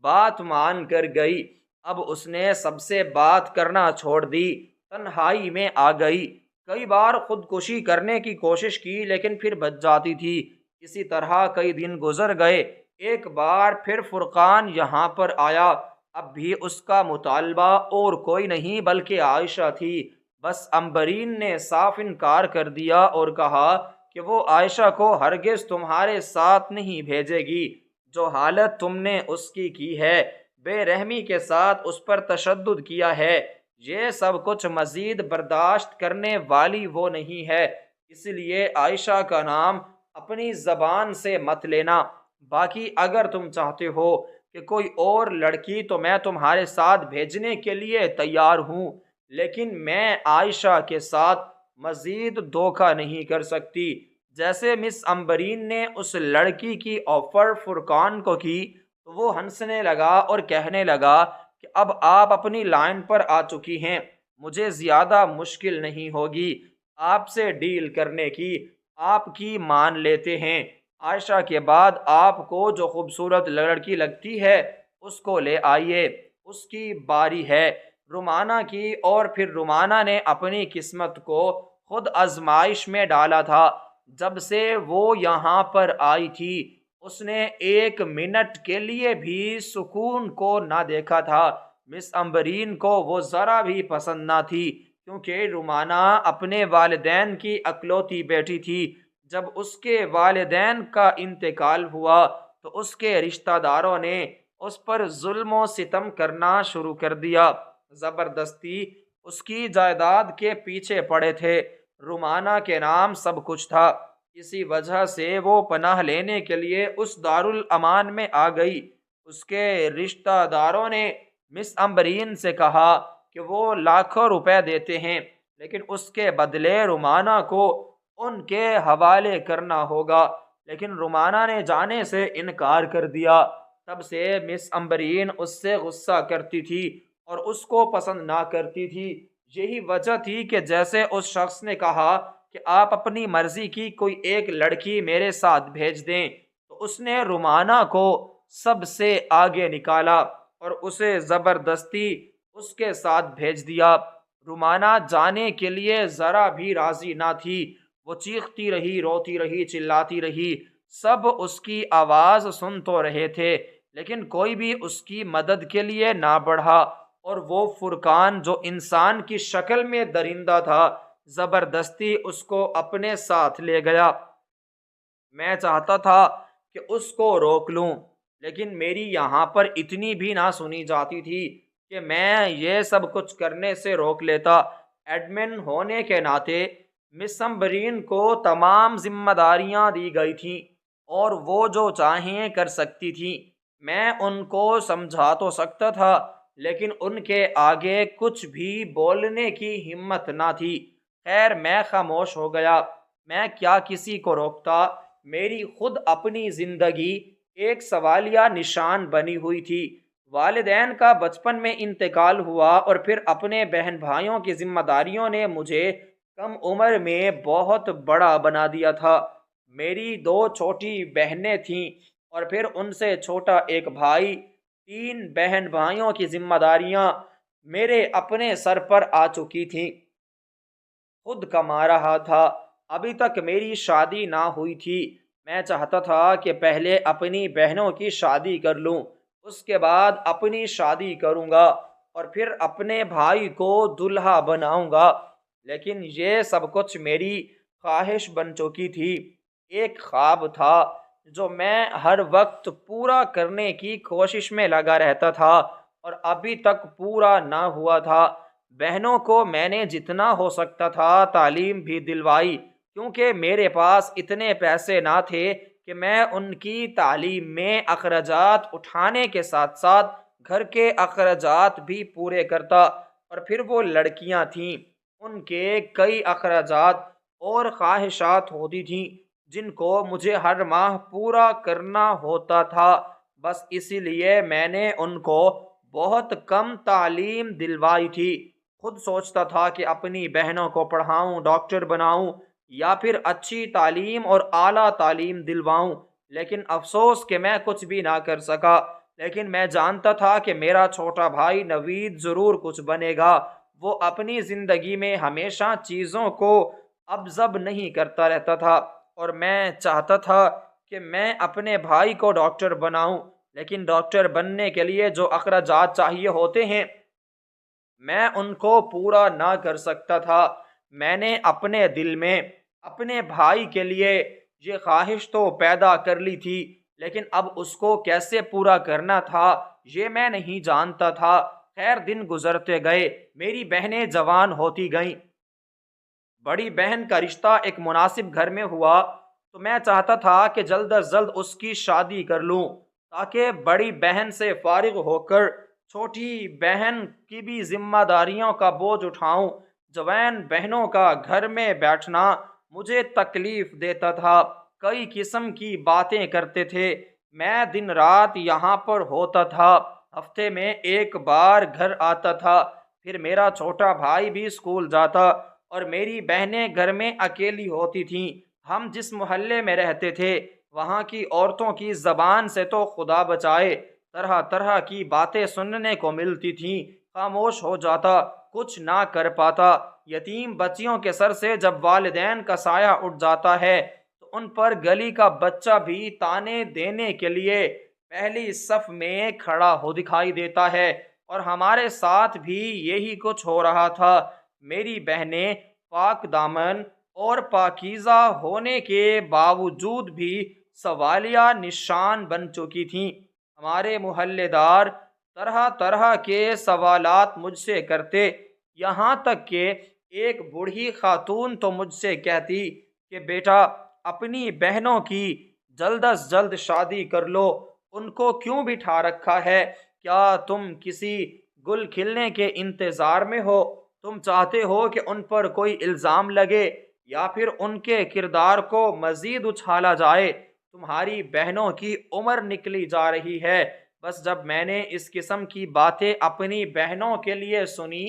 Speaker 1: بات مان کر گئی۔ اب اس نے سب سے بات کرنا چھوڑ دی، تنہائی میں آ گئی۔ کئی بار خودکشی کرنے کی کوشش کی لیکن پھر بچ جاتی تھی۔ اسی طرح کئی دن گزر گئے۔ ایک بار پھر فرقان یہاں پر آیا۔ اب بھی اس کا مطالبہ اور کوئی نہیں بلکہ عائشہ تھی۔ بس امبرین نے صاف انکار کر دیا اور کہا کہ وہ عائشہ کو ہرگز تمہارے ساتھ نہیں بھیجے گی۔ جو حالت تم نے اس کی ہے، بے رحمی کے ساتھ اس پر تشدد کیا ہے، یہ سب کچھ مزید برداشت کرنے والی وہ نہیں ہے۔ اس لیے عائشہ کا نام اپنی زبان سے مت لینا۔ باقی اگر تم چاہتے ہو کہ کوئی اور لڑکی تو میں تمہارے ساتھ بھیجنے کے لیے تیار ہوں، لیکن میں عائشہ کے ساتھ مزید دھوکہ نہیں کر سکتی۔ جیسے مس امبرین نے اس لڑکی کی آفر فرقان کو کی تو وہ ہنسنے لگا اور کہنے لگا کہ اب آپ اپنی لائن پر آ چکی ہیں۔ مجھے زیادہ مشکل نہیں ہوگی آپ سے ڈیل کرنے کی، آپ کی مان لیتے ہیں۔ عائشہ کے بعد آپ کو جو خوبصورت لڑکی لگتی ہے اس کو لے آئیے، اس کی باری ہے۔ رومانہ کی، اور پھر رومانہ نے اپنی قسمت کو خود آزمائش میں ڈالا تھا۔ جب سے وہ یہاں پر آئی تھی اس نے ایک منٹ کے لیے بھی سکون کو نہ دیکھا تھا۔ مس امبرین کو وہ ذرا بھی پسند نہ تھی، کیونکہ رومانہ اپنے والدین کی اکلوتی بیٹی تھی۔ جب اس کے والدین کا انتقال ہوا تو اس کے رشتہ داروں نے اس پر ظلم و ستم کرنا شروع کر دیا، زبردستی اس کی جائیداد کے پیچھے پڑے تھے۔ رومانہ کے نام سب کچھ تھا، اسی وجہ سے وہ پناہ لینے کے لیے اس دارالامان میں آ گئی۔ اس کے رشتہ داروں نے مس امبرین سے کہا کہ وہ لاکھوں روپے دیتے ہیں، لیکن اس کے بدلے رومانہ کو ان کے حوالے کرنا ہوگا، لیکن رومانہ نے جانے سے انکار کر دیا۔ تب سے مس امبرین اس سے غصہ کرتی تھی اور اس کو پسند نہ کرتی تھی۔ یہی وجہ تھی کہ جیسے اس شخص نے کہا کہ آپ اپنی مرضی کی کوئی ایک لڑکی میرے ساتھ بھیج دیں، تو اس نے رومانہ کو سب سے آگے نکالا اور اسے زبردستی اس کے ساتھ بھیج دیا۔ رومانہ جانے کے لیے ذرا بھی راضی نہ تھی، وہ چیختی رہی، روتی رہی، چلاتی رہی۔ سب اس کی آواز سن تو رہے تھے لیکن کوئی بھی اس کی مدد کے لیے نہ بڑھا، اور وہ فرقان جو انسان کی شکل میں درندہ تھا زبردستی اس کو اپنے ساتھ لے گیا۔ میں چاہتا تھا کہ اس کو روک لوں، لیکن میری یہاں پر اتنی بھی نہ سنی جاتی تھی کہ میں یہ سب کچھ کرنے سے روک لیتا۔ ایڈمن ہونے کے ناطے مس امبرین کو تمام ذمہ داریاں دی گئی تھیں اور وہ جو چاہیں کر سکتی تھی۔ میں ان کو سمجھا تو سکتا تھا لیکن ان کے آگے کچھ بھی بولنے کی ہمت نہ تھی۔ خیر میں خاموش ہو گیا۔ میں کیا کسی کو روکتا؟ میری خود اپنی زندگی ایک سوالیہ نشان بنی ہوئی تھی۔ والدین کا بچپن میں انتقال ہوا اور پھر اپنے بہن بھائیوں کی ذمہ داریوں نے مجھے کم عمر میں بہت بڑا بنا دیا تھا۔ میری 2 چھوٹی بہنیں تھیں اور پھر ان سے چھوٹا ایک بھائی۔ 3 بہن بھائیوں کی ذمہ داریاں میرے اپنے سر پر آ چکی تھیں۔ خود کما رہا تھا، ابھی تک میری شادی نہ ہوئی تھی۔ میں چاہتا تھا کہ پہلے اپنی بہنوں کی شادی کر لوں، اس کے بعد اپنی شادی کروں گا اور پھر اپنے بھائی کو دلہا بناؤں گا، لیکن یہ سب کچھ میری خواہش بن چکی تھی۔ ایک خواب تھا جو میں ہر وقت پورا کرنے کی کوشش میں لگا رہتا تھا اور ابھی تک پورا نہ ہوا تھا۔ بہنوں کو میں نے جتنا ہو سکتا تھا تعلیم بھی دلوائی، کیونکہ میرے پاس اتنے پیسے نہ تھے کہ میں ان کی تعلیم میں اخراجات اٹھانے کے ساتھ ساتھ گھر کے اخراجات بھی پورے کرتا۔ اور پھر وہ لڑکیاں تھیں، ان کے کئی اخراجات اور خواہشات ہوتی تھیں جن کو مجھے ہر ماہ پورا کرنا ہوتا تھا۔ بس اسی لیے میں نے ان کو بہت کم تعلیم دلوائی تھی۔ خود سوچتا تھا کہ اپنی بہنوں کو پڑھاؤں، ڈاکٹر بناؤں یا پھر اچھی تعلیم اور اعلیٰ تعلیم دلواؤں، لیکن افسوس کہ میں کچھ بھی نہ کر سکا۔ لیکن میں جانتا تھا کہ میرا چھوٹا بھائی نوید ضرور کچھ بنے گا۔ وہ اپنی زندگی میں ہمیشہ چیزوں کو ابزب نہیں کرتا رہتا تھا، اور میں چاہتا تھا کہ میں اپنے بھائی کو ڈاکٹر بناؤں، لیکن ڈاکٹر بننے کے لیے جو اخراجات چاہیے ہوتے ہیں میں ان کو پورا نہ کر سکتا تھا۔ میں نے اپنے دل میں اپنے بھائی کے لیے یہ خواہش تو پیدا کر لی تھی، لیکن اب اس کو کیسے پورا کرنا تھا یہ میں نہیں جانتا تھا۔ خیر دن گزرتے گئے، میری بہنیں جوان ہوتی گئیں۔ بڑی بہن کا رشتہ ایک مناسب گھر میں ہوا تو میں چاہتا تھا کہ جلد از جلد اس کی شادی کر لوں تاکہ بڑی بہن سے فارغ ہو کر چھوٹی بہن کی بھی ذمہ داریوں کا بوجھ اٹھاؤں۔ جوان بہنوں کا گھر میں بیٹھنا مجھے تکلیف دیتا تھا، کئی قسم کی باتیں کرتے تھے۔ میں دن رات یہاں پر ہوتا تھا، ہفتے میں ایک بار گھر آتا تھا، پھر میرا چھوٹا بھائی بھی اسکول جاتا اور میری بہنیں گھر میں اکیلی ہوتی تھیں۔ ہم جس محلے میں رہتے تھے وہاں کی عورتوں کی زبان سے تو خدا بچائے طرح طرح کی باتیں سننے کو ملتی تھیں۔ خاموش ہو جاتا، کچھ نہ کر پاتا۔ یتیم بچیوں کے سر سے جب والدین کا سایہ اٹھ جاتا ہے تو ان پر گلی کا بچہ بھی تانے دینے کے لیے پہلی صف میں کھڑا ہو دکھائی دیتا ہے، اور ہمارے ساتھ بھی یہی کچھ ہو رہا تھا۔ میری بہنیں پاک دامن اور پاکیزہ ہونے کے باوجود بھی سوالیہ نشان بن چکی تھیں۔ ہمارے محلے دار طرح طرح کے سوالات مجھ سے کرتے، یہاں تک کہ ایک بوڑھی خاتون تو مجھ سے کہتی کہ بیٹا، اپنی بہنوں کی جلد از جلد شادی کر لو، ان کو کیوں بٹھا رکھا ہے؟ کیا تم کسی گل کھلنے کے انتظار میں ہو؟ تم چاہتے ہو کہ ان پر کوئی الزام لگے یا پھر ان کے کردار کو مزید اچھالا جائے؟ تمہاری بہنوں کی عمر نکلی جا رہی ہے۔ بس جب میں نے اس قسم کی باتیں اپنی بہنوں کے لیے سنی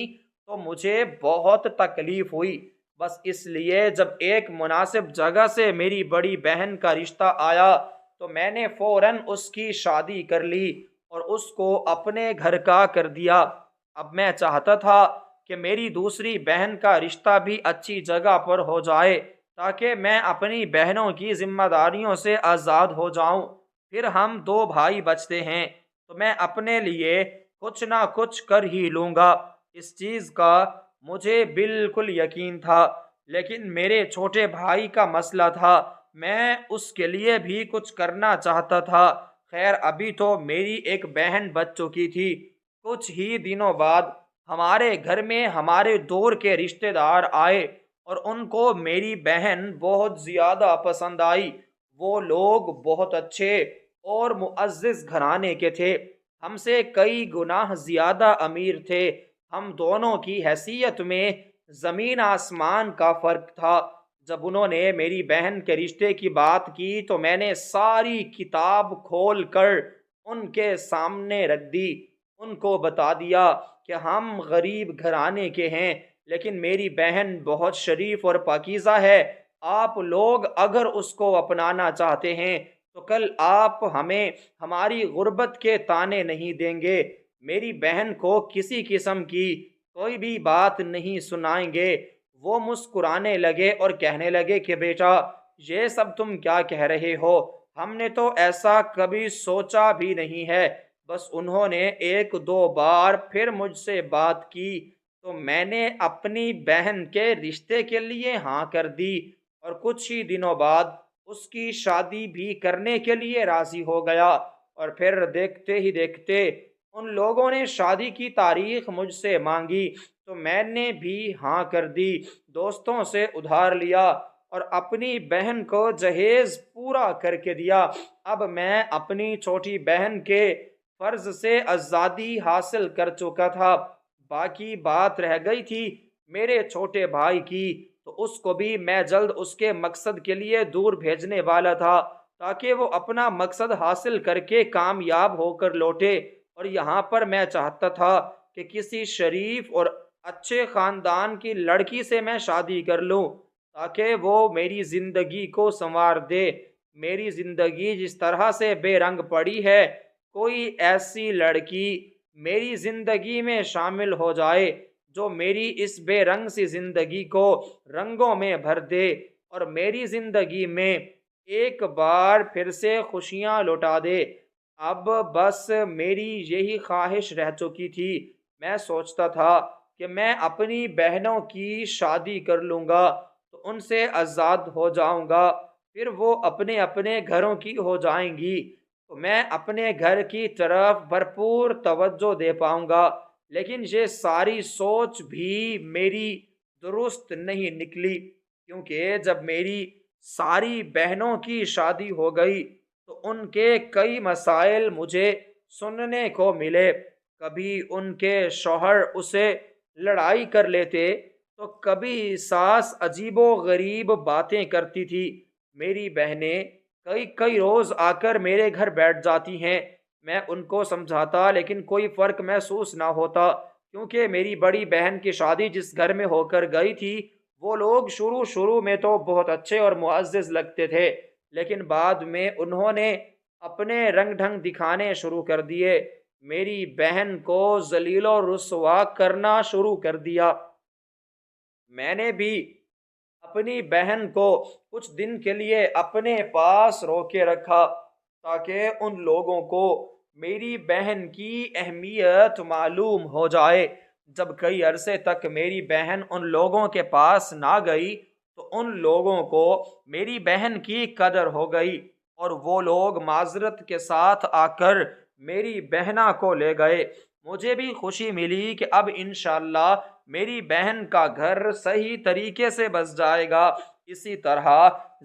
Speaker 1: تو مجھے بہت تکلیف ہوئی۔ بس اس لیے جب ایک مناسب جگہ سے میری بڑی بہن کا رشتہ آیا تو میں نے فوراً اس کی شادی کر لی اور اس کو اپنے گھر کا کر دیا۔ اب میں چاہتا تھا کہ میری دوسری بہن کا رشتہ بھی اچھی جگہ پر ہو جائے تاکہ میں اپنی بہنوں کی ذمہ داریوں سے آزاد ہو جاؤں۔ پھر ہم دو بھائی بچتے ہیں تو میں اپنے لیے کچھ نہ کچھ کر ہی لوں گا، اس چیز کا مجھے بالکل یقین تھا۔ لیکن میرے چھوٹے بھائی کا مسئلہ تھا، میں اس کے لیے بھی کچھ کرنا چاہتا تھا۔ خیر، ابھی تو میری ایک بہن بچ چکی تھی۔ کچھ ہی دنوں بعد ہمارے گھر میں ہمارے دور کے رشتہ دار آئے اور ان کو میری بہن بہت زیادہ پسند آئی۔ وہ لوگ بہت اچھے اور معزز گھرانے کے تھے، ہم سے کئی گناہ زیادہ امیر تھے۔ ہم دونوں کی حیثیت میں زمین آسمان کا فرق تھا۔ جب انہوں نے میری بہن کے رشتے کی بات کی تو میں نے ساری کتاب کھول کر ان کے سامنے رکھ دی۔ ان کو بتا دیا کہ ہم غریب گھرانے کے ہیں لیکن میری بہن بہت شریف اور پاکیزہ ہے۔ آپ لوگ اگر اس کو اپنانا چاہتے ہیں تو کل آپ ہمیں ہماری غربت کے طعنے نہیں دیں گے۔ میری بہن کو کسی قسم کی کوئی بھی بات نہیں سنائیں گے۔ وہ مسکرانے لگے اور کہنے لگے کہ بیٹا، یہ سب تم کیا کہہ رہے ہو؟ ہم نے تو ایسا کبھی سوچا بھی نہیں ہے۔ بس انہوں نے ایک دو بار پھر مجھ سے بات کی تو میں نے اپنی بہن کے رشتے کے لیے ہاں کر دی اور کچھ ہی دنوں بعد اس کی شادی بھی کرنے کے لیے راضی ہو گیا۔ اور پھر دیکھتے ہی دیکھتے ان لوگوں نے شادی کی تاریخ مجھ سے مانگی تو میں نے بھی ہاں کر دی، دوستوں سے ادھار لیا اور اپنی بہن کو جہیز پورا کر کے دیا۔ اب میں اپنی چھوٹی بہن کے فرض سے آزادی حاصل کر چکا تھا، باقی بات رہ گئی تھی میرے چھوٹے بھائی کی، تو اس کو بھی میں جلد اس کے مقصد کے لیے دور بھیجنے والا تھا تاکہ وہ اپنا مقصد حاصل کر کے کامیاب ہو کر لوٹے۔ اور یہاں پر میں چاہتا تھا کہ کسی شریف اور اچھے خاندان کی لڑکی سے میں شادی کر لوں تاکہ وہ میری زندگی کو سنوار دے۔ میری زندگی جس طرح سے بے رنگ پڑی ہے، کوئی ایسی لڑکی میری زندگی میں شامل ہو جائے جو میری اس بے رنگ سی زندگی کو رنگوں میں بھر دے اور میری زندگی میں ایک بار پھر سے خوشیاں لوٹا دے۔ اب بس میری یہی خواہش رہ چکی تھی۔ میں سوچتا تھا کہ میں اپنی بہنوں کی شادی کر لوں گا تو ان سے آزاد ہو جاؤں گا، پھر وہ اپنے اپنے گھروں کی ہو جائیں گی تو میں اپنے گھر کی طرف بھرپور توجہ دے پاؤں گا۔ لیکن یہ ساری سوچ بھی میری درست نہیں نکلی، کیونکہ جب میری ساری بہنوں کی شادی ہو گئی تو ان کے کئی مسائل مجھے سننے کو ملے۔ کبھی ان کے شوہر اسے لڑائی کر لیتے تو کبھی ساس عجیب و غریب باتیں کرتی تھی۔ میری بہنیں کئی کئی روز آ کر میرے گھر بیٹھ جاتی ہیں، میں ان کو سمجھاتا لیکن کوئی فرق محسوس نہ ہوتا۔ کیونکہ میری بڑی بہن کی شادی جس گھر میں ہو کر گئی تھی، وہ لوگ شروع میں تو بہت اچھے اور معزز لگتے تھے، لیکن بعد میں انہوں نے اپنے رنگ ڈھنگ دکھانے شروع کر دیے، میری بہن کو ذلیل و رسوا کرنا شروع کر دیا۔ میں نے بھی اپنی بہن کو کچھ دن کے لیے اپنے پاس روکے رکھا تاکہ ان لوگوں کو میری بہن کی اہمیت معلوم ہو جائے۔ جب کئی عرصے تک میری بہن ان لوگوں کے پاس نہ گئی تو ان لوگوں کو میری بہن کی قدر ہو گئی، اور وہ لوگ معذرت کے ساتھ آ کر میری بہنا کو لے گئے۔ مجھے بھی خوشی ملی کہ اب انشاءاللہ میری بہن کا گھر صحیح طریقے سے بس جائے گا۔ اسی طرح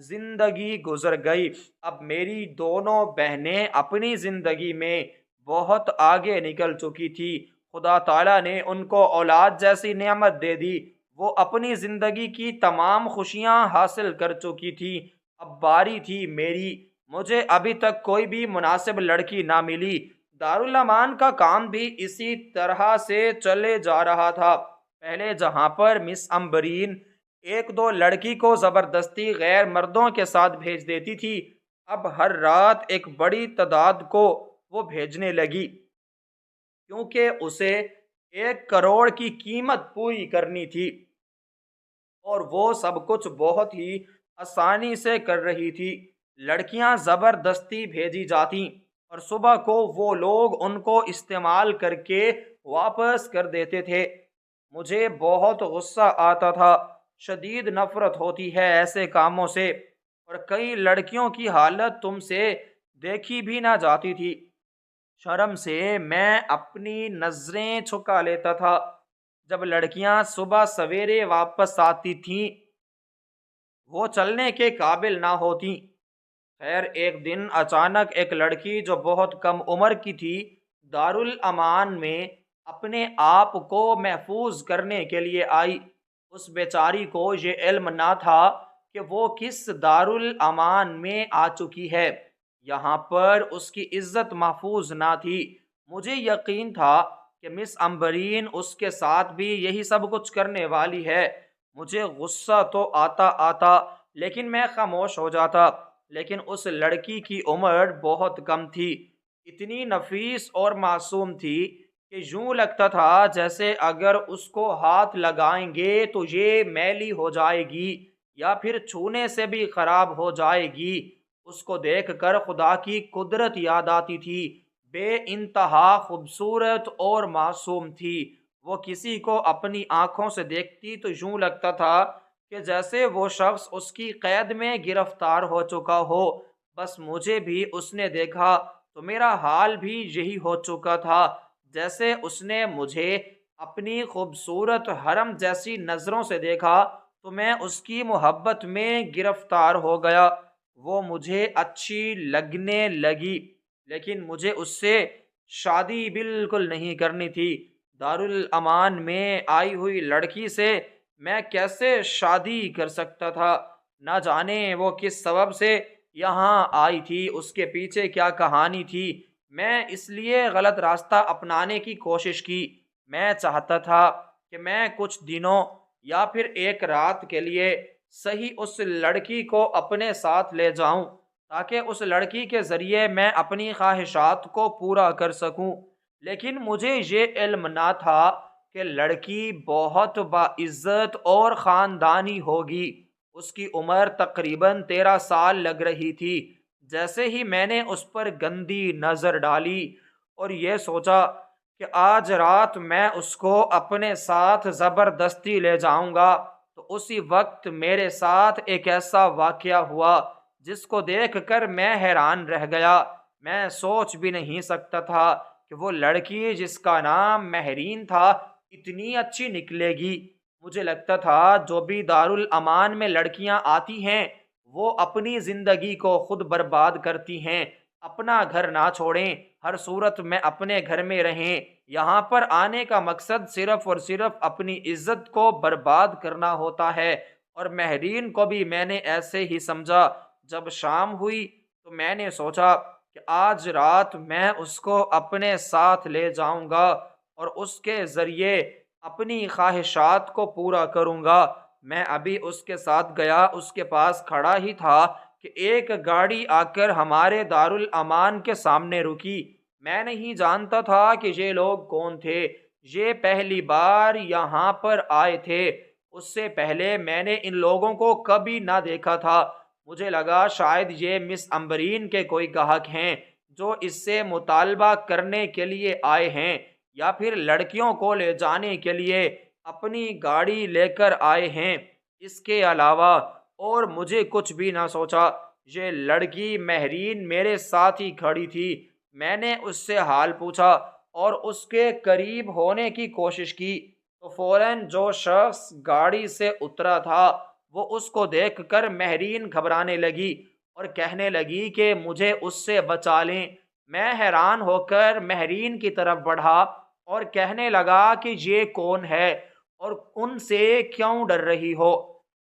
Speaker 1: زندگی گزر گئی۔ اب میری دونوں بہنیں اپنی زندگی میں بہت آگے نکل چکی تھی، خدا تعالیٰ نے ان کو اولاد جیسی نعمت دے دی، وہ اپنی زندگی کی تمام خوشیاں حاصل کر چکی تھی۔ اب باری تھی میری، مجھے ابھی تک کوئی بھی مناسب لڑکی نہ ملی۔ دارالامان کا کام بھی اسی طرح سے چلے جا رہا تھا۔ پہلے جہاں پر مس امبرین ایک دو لڑکی کو زبردستی غیر مردوں کے ساتھ بھیج دیتی تھی، اب ہر رات ایک بڑی تعداد کو وہ بھیجنے لگی، کیونکہ اسے 1 کروڑ کی قیمت پوری کرنی تھی، اور وہ سب کچھ بہت ہی آسانی سے کر رہی تھی۔ لڑکیاں زبردستی بھیجی جاتی اور صبح کو وہ لوگ ان کو استعمال کر کے واپس کر دیتے تھے۔ مجھے بہت غصہ آتا تھا، شدید نفرت ہوتی ہے ایسے کاموں سے، اور کئی لڑکیوں کی حالت تم سے دیکھی بھی نہ جاتی تھی۔ شرم سے میں اپنی نظریں چھکا لیتا تھا جب لڑکیاں صبح سویرے واپس آتی تھیں، وہ چلنے کے قابل نہ ہوتی۔ خیر، ایک دن اچانک ایک لڑکی جو بہت کم عمر کی تھی، دارالامان میں اپنے آپ کو محفوظ کرنے کے لیے آئی۔ اس بیچاری کو یہ علم نہ تھا کہ وہ کس دارالامان میں آ چکی ہے، یہاں پر اس کی عزت محفوظ نہ تھی۔ مجھے یقین تھا کہ مس امبرین اس کے ساتھ بھی یہی سب کچھ کرنے والی ہے۔ مجھے غصہ تو آتا لیکن میں خاموش ہو جاتا۔ لیکن اس لڑکی کی عمر بہت کم تھی، اتنی نفیس اور معصوم تھی کہ یوں لگتا تھا جیسے اگر اس کو ہاتھ لگائیں گے تو یہ میلی ہو جائے گی یا پھر چھونے سے بھی خراب ہو جائے گی۔ اس کو دیکھ کر خدا کی قدرت یاد آتی تھی، بے انتہا خوبصورت اور معصوم تھی۔ وہ کسی کو اپنی آنکھوں سے دیکھتی تو یوں لگتا تھا کہ جیسے وہ شخص اس کی قید میں گرفتار ہو چکا ہو۔ بس مجھے بھی اس نے دیکھا تو میرا حال بھی یہی ہو چکا تھا، جیسے اس نے مجھے اپنی خوبصورت حرم جیسی نظروں سے دیکھا تو میں اس کی محبت میں گرفتار ہو گیا۔ وہ مجھے اچھی لگنے لگی، لیکن مجھے اس سے شادی بالکل نہیں کرنی تھی۔ دارالامان میں آئی ہوئی لڑکی سے میں کیسے شادی کر سکتا تھا؟ نہ جانے وہ کس سبب سے یہاں آئی تھی، اس کے پیچھے کیا کہانی تھی۔ میں اس لیے غلط راستہ اپنانے کی کوشش کی۔ میں چاہتا تھا کہ میں کچھ دنوں یا پھر ایک رات کے لیے صحیح اس لڑکی کو اپنے ساتھ لے جاؤں تاکہ اس لڑکی کے ذریعے میں اپنی خواہشات کو پورا کر سکوں، لیکن مجھے یہ علم نہ تھا کہ لڑکی بہت باعزت اور خاندانی ہوگی۔ اس کی عمر تقریباً 13 سال لگ رہی تھی۔ جیسے ہی میں نے اس پر گندی نظر ڈالی اور یہ سوچا کہ آج رات میں اس کو اپنے ساتھ زبردستی لے جاؤں گا، تو اسی وقت میرے ساتھ ایک ایسا واقعہ ہوا جس کو دیکھ کر میں حیران رہ گیا۔ میں سوچ بھی نہیں سکتا تھا کہ وہ لڑکی جس کا نام مہرین تھا اتنی اچھی نکلے گی۔ مجھے لگتا تھا جو بھی دارالامان میں لڑکیاں آتی ہیں وہ اپنی زندگی کو خود برباد کرتی ہیں، اپنا گھر نہ چھوڑیں، ہر صورت میں اپنے گھر میں رہیں، یہاں پر آنے کا مقصد صرف اور صرف اپنی عزت کو برباد کرنا ہوتا ہے۔ اور مہرین کو بھی میں نے ایسے ہی سمجھا۔ جب شام ہوئی تو میں نے سوچا کہ آج رات میں اس کو اپنے ساتھ لے جاؤں گا اور اس کے ذریعے اپنی خواہشات کو پورا کروں گا۔ میں ابھی اس کے ساتھ گیا، اس کے پاس کھڑا ہی تھا کہ ایک گاڑی آ کر ہمارے دارالامان کے سامنے رکی۔ میں نہیں جانتا تھا کہ یہ لوگ کون تھے، یہ پہلی بار یہاں پر آئے تھے، اس سے پہلے میں نے ان لوگوں کو کبھی نہ دیکھا تھا۔ مجھے لگا شاید یہ مس امبرین کے کوئی گاہک ہیں جو اس سے مطالبہ کرنے کے لیے آئے ہیں، یا پھر لڑکیوں کو لے جانے کے لیے اپنی گاڑی لے کر آئے ہیں۔ اس کے علاوہ اور مجھے کچھ بھی نہ سوچا۔ یہ لڑکی مہرین میرے ساتھ ہی کھڑی تھی۔ میں نے اس سے حال پوچھا اور اس کے قریب ہونے کی کوشش کی تو فوراً جو شخص گاڑی سے اترا تھا وہ اس کو دیکھ کر مہرین گھبرانے لگی اور کہنے لگی کہ مجھے اس سے بچا لیں۔ میں حیران ہو کر مہرین کی طرف بڑھا اور کہنے لگا کہ یہ کون ہے اور ان سے کیوں ڈر رہی ہو؟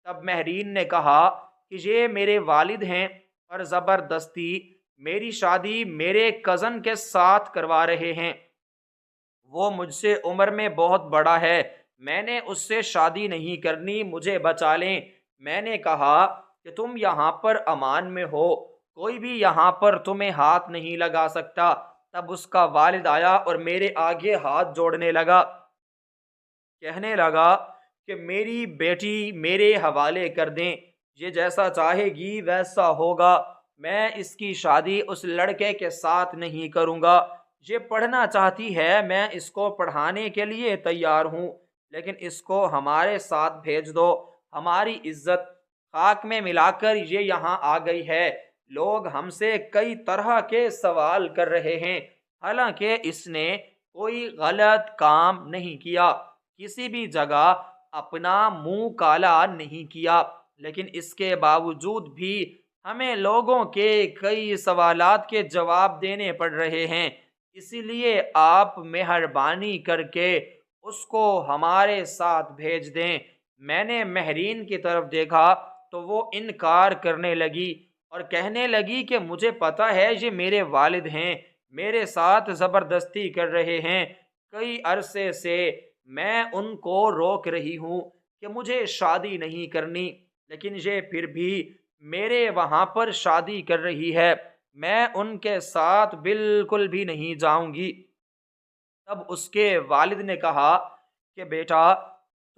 Speaker 1: تب مہرین نے کہا کہ یہ میرے والد ہیں اور زبردستی میری شادی میرے کزن کے ساتھ کروا رہے ہیں۔ وہ مجھ سے عمر میں بہت بڑا ہے، میں نے اس سے شادی نہیں کرنی، مجھے بچا لیں۔ میں نے کہا کہ تم یہاں پر امان میں ہو، کوئی بھی یہاں پر تمہیں ہاتھ نہیں لگا سکتا۔ تب اس کا والد آیا اور میرے آگے ہاتھ جوڑنے لگا، کہنے لگا کہ میری بیٹی میرے حوالے کر دیں، یہ جیسا چاہے گی ویسا ہوگا، میں اس کی شادی اس لڑکے کے ساتھ نہیں کروں گا۔ یہ پڑھنا چاہتی ہے، میں اس کو پڑھانے کے لیے تیار ہوں، لیکن اس کو ہمارے ساتھ بھیج دو۔ ہماری عزت خاک میں ملا کر یہ یہاں آ گئی ہے، لوگ ہم سے کئی طرح کے سوال کر رہے ہیں، حالانکہ اس نے کوئی غلط کام نہیں کیا، کسی بھی جگہ اپنا منہ کالا نہیں کیا، لیکن اس کے باوجود بھی ہمیں لوگوں کے کئی سوالات کے جواب دینے پڑ رہے ہیں، اسی لیے آپ مہربانی کر کے اس کو ہمارے ساتھ بھیج دیں۔ میں نے مہرین کی طرف دیکھا تو وہ انکار کرنے لگی اور کہنے لگی کہ مجھے پتا ہے یہ میرے والد ہیں، میرے ساتھ زبردستی کر رہے ہیں، کئی عرصے سے میں ان کو روک رہی ہوں کہ مجھے شادی نہیں کرنی، لیکن یہ پھر بھی میرے وہاں پر شادی کر رہی ہے، میں ان کے ساتھ بالکل بھی نہیں جاؤں گی۔ تب اس کے والد نے کہا کہ بیٹا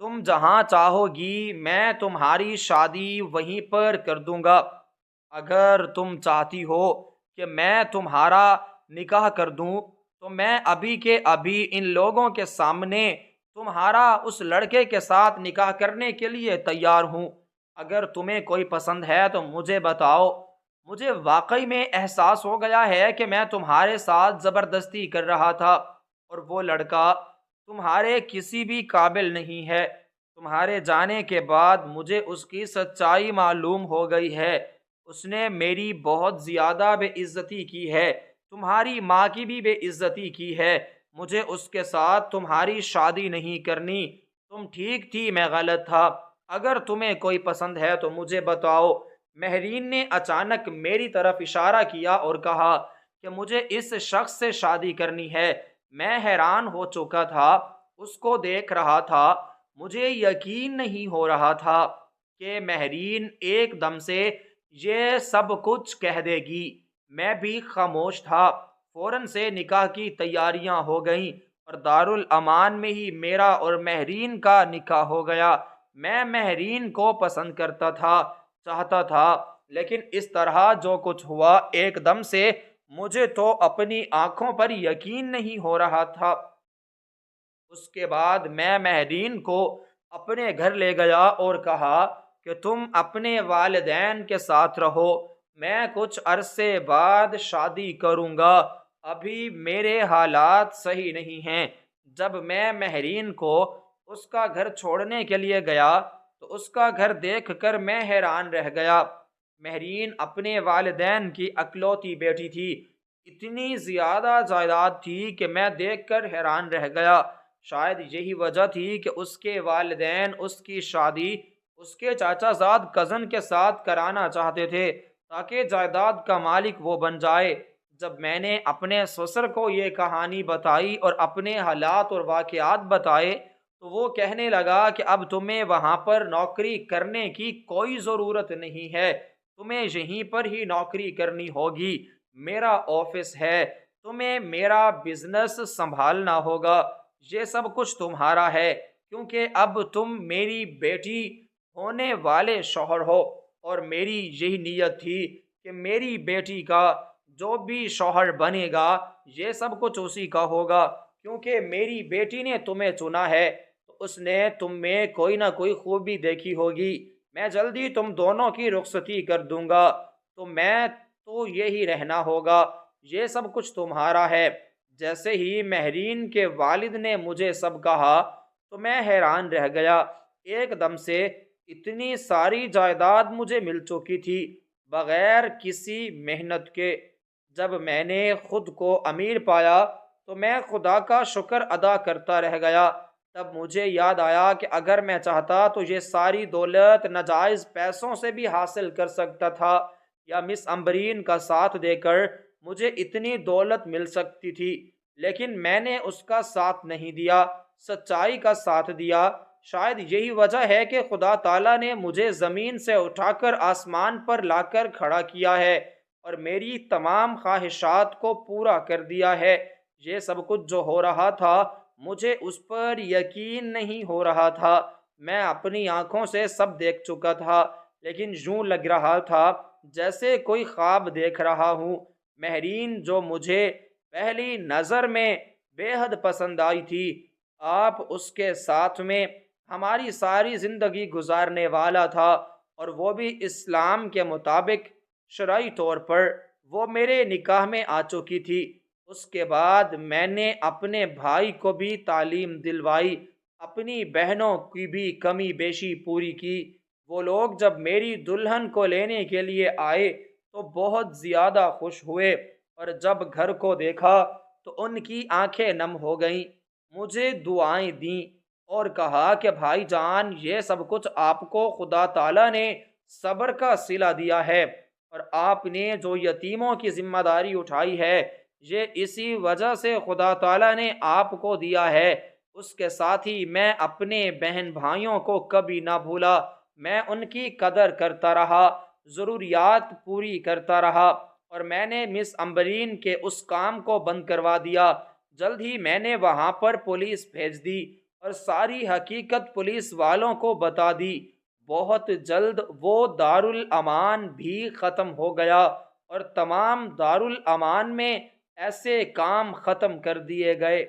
Speaker 1: تم جہاں چاہو گی میں تمہاری شادی وہیں پر کر دوں گا، اگر تم چاہتی ہو کہ میں تمہارا نکاح کر دوں تو میں ابھی کے ابھی ان لوگوں کے سامنے تمہارا اس لڑکے کے ساتھ نکاح کرنے کے لیے تیار ہوں، اگر تمہیں کوئی پسند ہے تو مجھے بتاؤ۔ مجھے واقعی میں احساس ہو گیا ہے کہ میں تمہارے ساتھ زبردستی کر رہا تھا اور وہ لڑکا تمہارے کسی بھی قابل نہیں ہے۔ تمہارے جانے کے بعد مجھے اس کی سچائی معلوم ہو گئی ہے، اس نے میری بہت زیادہ بے عزتی کی ہے، تمہاری ماں کی بھی بے عزتی کی ہے، مجھے اس کے ساتھ تمہاری شادی نہیں کرنی، تم ٹھیک تھی میں غلط تھا، اگر تمہیں کوئی پسند ہے تو مجھے بتاؤ۔ مہرین نے اچانک میری طرف اشارہ کیا اور کہا کہ مجھے اس شخص سے شادی کرنی ہے۔ میں حیران ہو چکا تھا، اس کو دیکھ رہا تھا، مجھے یقین نہیں ہو رہا تھا کہ مہرین ایک دم سے یہ سب کچھ کہہ دے گی۔ میں بھی خاموش تھا۔ فوراً سے نکاح کی تیاریاں ہو گئیں اور دارالامان میں ہی میرا اور مہرین کا نکاح ہو گیا۔ میں مہرین کو پسند کرتا تھا، چاہتا تھا، لیکن اس طرح جو کچھ ہوا ایک دم سے مجھے تو اپنی آنکھوں پر یقین نہیں ہو رہا تھا۔ اس کے بعد میں مہرین کو اپنے گھر لے گیا اور کہا کہ تم اپنے والدین کے ساتھ رہو، میں کچھ عرصے بعد شادی کروں گا، ابھی میرے حالات صحیح نہیں ہیں۔ جب میں مہرین کو اس کا گھر چھوڑنے کے لیے گیا تو اس کا گھر دیکھ کر میں حیران رہ گیا۔ مہرین اپنے والدین کی اکلوتی بیٹی تھی، اتنی زیادہ جائیداد تھی کہ میں دیکھ کر حیران رہ گیا۔ شاید یہی وجہ تھی کہ اس کے والدین اس کی شادی اس کے چاچا زاد کزن کے ساتھ کرانا چاہتے تھے تاکہ جائیداد کا مالک وہ بن جائے۔ جب میں نے اپنے سسر کو یہ کہانی بتائی اور اپنے حالات اور واقعات بتائے تو وہ کہنے لگا کہ اب تمہیں وہاں پر نوکری کرنے کی کوئی ضرورت نہیں ہے، تمہیں یہیں پر ہی نوکری کرنی ہوگی، میرا آفس ہے، تمہیں میرا بزنس سنبھالنا ہوگا، یہ سب کچھ تمہارا ہے، کیونکہ اب تم میری بیٹی ہونے والے شوہر ہو، اور میری یہی نیت تھی کہ میری بیٹی کا جو بھی شوہر بنے گا یہ سب کچھ اسی کا ہوگا، کیونکہ میری بیٹی نے تمہیں چنا ہے تو اس نے تم میں کوئی نہ کوئی خوبی دیکھی ہوگی، میں جلدی تم دونوں کی رخصتی کر دوں گا، تو میں تو یہی رہنا ہوگا، یہ سب کچھ تمہارا ہے۔ جیسے ہی مہرین کے والد نے مجھے سب کہا تو میں حیران رہ گیا، ایک دم سے اتنی ساری جائیداد مجھے مل چکی تھی بغیر کسی محنت کے۔ جب میں نے خود کو امیر پایا تو میں خدا کا شکر ادا کرتا رہ گیا۔ تب مجھے یاد آیا کہ اگر میں چاہتا تو یہ ساری دولت ناجائز پیسوں سے بھی حاصل کر سکتا تھا، یا مس امبرین کا ساتھ دے کر مجھے اتنی دولت مل سکتی تھی، لیکن میں نے اس کا ساتھ نہیں دیا، سچائی کا ساتھ دیا۔ شاید یہی وجہ ہے کہ خدا تعالیٰ نے مجھے زمین سے اٹھا کر آسمان پر لا کر کھڑا کیا ہے اور میری تمام خواہشات کو پورا کر دیا ہے۔ یہ سب کچھ جو ہو رہا تھا مجھے اس پر یقین نہیں ہو رہا تھا، میں اپنی آنکھوں سے سب دیکھ چکا تھا، لیکن یوں لگ رہا تھا جیسے کوئی خواب دیکھ رہا ہوں۔ مہرین جو مجھے پہلی نظر میں بے حد پسند آئی تھی، آپ اس کے ساتھ میں ہماری ساری زندگی گزارنے والا تھا، اور وہ بھی اسلام کے مطابق شرعی طور پر وہ میرے نکاح میں آ چکی تھی۔ اس کے بعد میں نے اپنے بھائی کو بھی تعلیم دلوائی، اپنی بہنوں کی بھی کمی بیشی پوری کی۔ وہ لوگ جب میری دلہن کو لینے کے لیے آئے تو بہت زیادہ خوش ہوئے، اور جب گھر کو دیکھا تو ان کی آنکھیں نم ہو گئیں، مجھے دعائیں دیں اور کہا کہ بھائی جان، یہ سب کچھ آپ کو خدا تعالیٰ نے صبر کا صلہ دیا ہے، اور آپ نے جو یتیموں کی ذمہ داری اٹھائی ہے یہ اسی وجہ سے خدا تعالیٰ نے آپ کو دیا ہے۔ اس کے ساتھ ہی میں اپنے بہن بھائیوں کو کبھی نہ بھولا، میں ان کی قدر کرتا رہا، ضروریات پوری کرتا رہا، اور میں نے مس امبرین کے اس کام کو بند کروا دیا۔ جلد ہی میں نے وہاں پر پولیس بھیج دی اور ساری حقیقت پولیس والوں کو بتا دی۔ بہت جلد وہ دارالامان بھی ختم ہو گیا، اور تمام دارالامان میں ایسے کام ختم کر دیے گئے